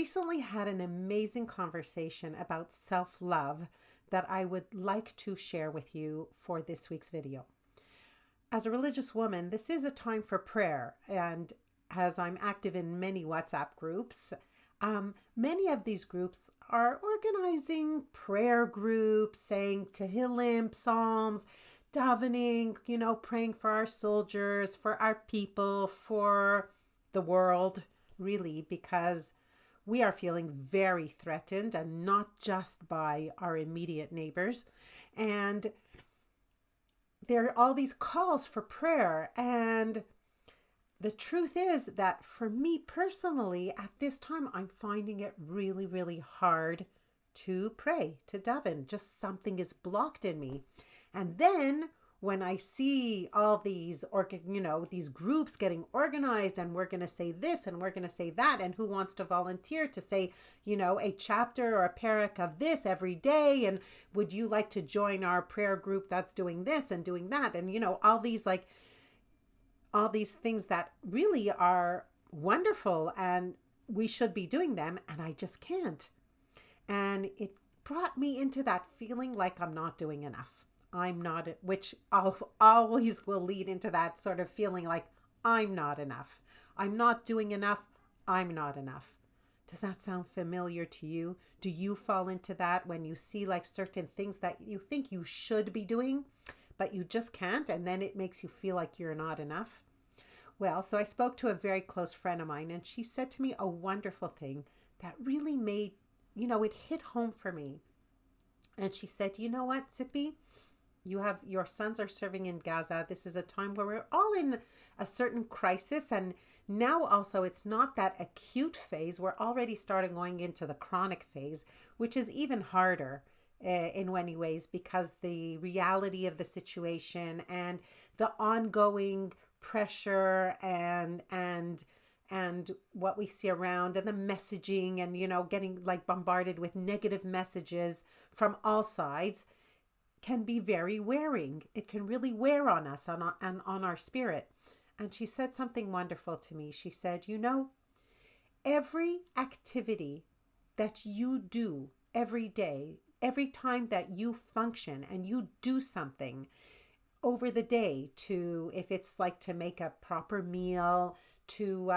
recently had an amazing conversation about self-love that I would like to share with you for this week's video. As a religious woman, this is a time for prayer, and as I'm active in many WhatsApp groups, many of these groups are organizing prayer groups, saying Tehillim, Psalms, davening, praying for our soldiers, for our people, for the world, really, because we are feeling very threatened, and not just by our immediate neighbors. And there are all these calls for prayer. And the truth is that for me personally, at this time, I'm finding it really, really hard to pray, to daven. Just something is blocked in me. And then when I see all these, these groups getting organized, and we're going to say this and we're going to say that, and who wants to volunteer to say, a chapter or a parak of this every day, and would you like to join our prayer group that's doing this and doing that, and all these things that really are wonderful and we should be doing them, and I just can't. And it brought me into that feeling like I'm not doing enough. I'm not, which always will lead into that sort of feeling like I'm not enough. I'm not doing enough. I'm not enough. Does that sound familiar to you? Do you fall into that when you see like certain things that you think you should be doing, but you just can't, and then it makes you feel like you're not enough? Well, so I spoke to a very close friend of mine, and she said to me a wonderful thing that really made, it hit home for me. And she said, you know what, Zippy? Your sons are serving in Gaza. This is a time where we're all in a certain crisis. And now also it's not that acute phase. We're already starting going into the chronic phase, which is even harder in many ways, because the reality of the situation and the ongoing pressure and what we see around, and the messaging, and, getting like bombarded with negative messages from all sides, can be very wearing. It can really wear on us and on our spirit. And she said something wonderful to me. She said, every activity that you do every day, every time that you function and you do something over the day, if it's like to make a proper meal, to,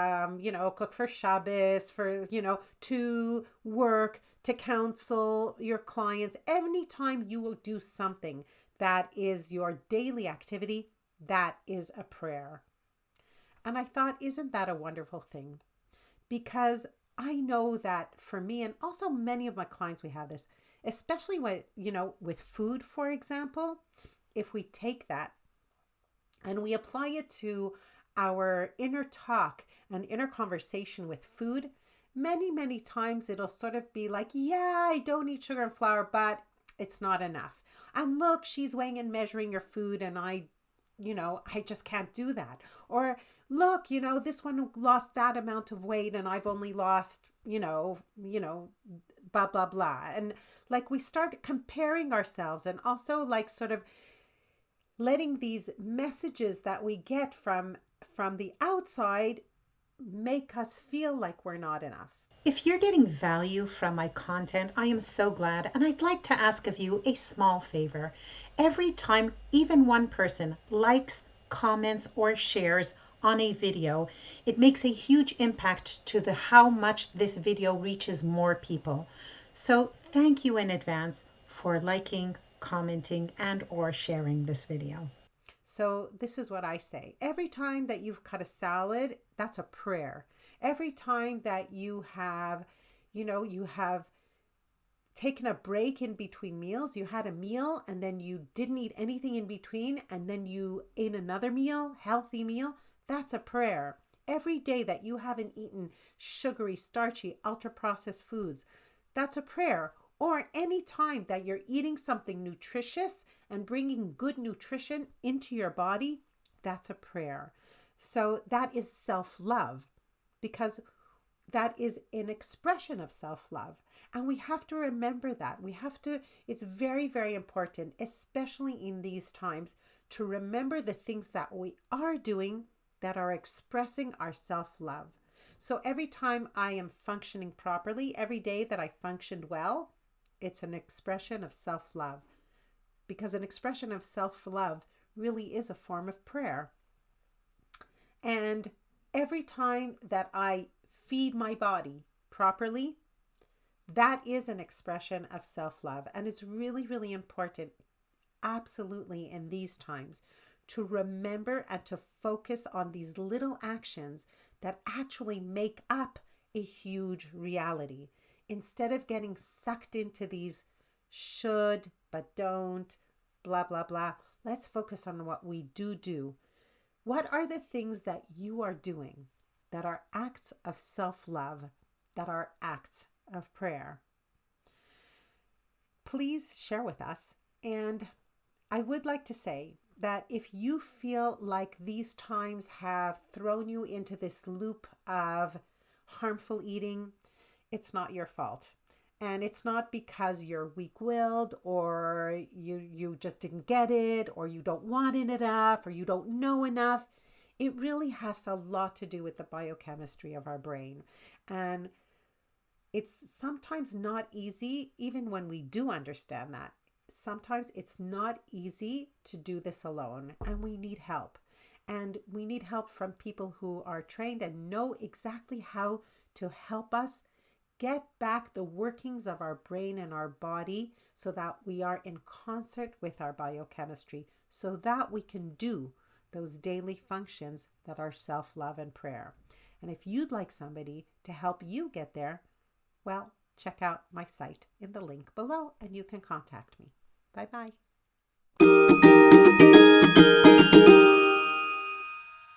cook for Shabbos, to work, to counsel your clients. Anytime you will do something that is your daily activity, that is a prayer. And I thought, isn't that a wonderful thing? Because I know that for me, and also many of my clients, we have this, especially when, with food, for example, if we take that and we apply it to our inner talk and inner conversation with food, many, many times it'll sort of be like, yeah, I don't eat sugar and flour, but it's not enough. And look, she's weighing and measuring your food, and I just can't do that. Or look, this one lost that amount of weight and I've only lost, blah, blah, blah. And like we start comparing ourselves, and also like sort of letting these messages that we get from the outside make us feel like we're not enough. If you're getting value from my content, I am so glad, and I'd like to ask of you a small favor. Every time even one person likes, comments, or shares on a video, it makes a huge impact to how much this video reaches more people. So thank you in advance for liking, commenting, and or sharing this video. So this is what I say. Every time that you've cut a salad, that's a prayer. Every time that you have taken a break in between meals, you had a meal and then you didn't eat anything in between, and then you ate another meal, healthy meal, that's a prayer. Every day that you haven't eaten sugary, starchy, ultra-processed foods, that's a prayer. Or any time that you're eating something nutritious and bringing good nutrition into your body, that's a prayer. So that is self-love, because that is an expression of self-love. And we have to remember that. It's very, very important, especially in these times, to remember the things that we are doing that are expressing our self-love. So every time I am functioning properly, every day that I functioned well, it's an expression of self-love, because an expression of self-love really is a form of prayer. And every time that I feed my body properly, that is an expression of self-love. And it's really, really important, absolutely, in these times, to remember and to focus on these little actions that actually make up a huge reality. Instead of getting sucked into these should but don't, blah, blah, blah, let's focus on what we do. What are the things that you are doing that are acts of self-love, that are acts of prayer? Please share with us. And I would like to say that if you feel like these times have thrown you into this loop of harmful eating, it's not your fault. And it's not because you're weak-willed, or you just didn't get it, or you don't want it enough, or you don't know enough. It really has a lot to do with the biochemistry of our brain. And it's sometimes not easy, even when we do understand that. Sometimes it's not easy to do this alone, and we need help. And we need help from people who are trained and know exactly how to help us get back the workings of our brain and our body, so that we are in concert with our biochemistry, so that we can do those daily functions that are self-love and prayer. And if you'd like somebody to help you get there, well, check out my site in the link below and you can contact me. Bye-bye.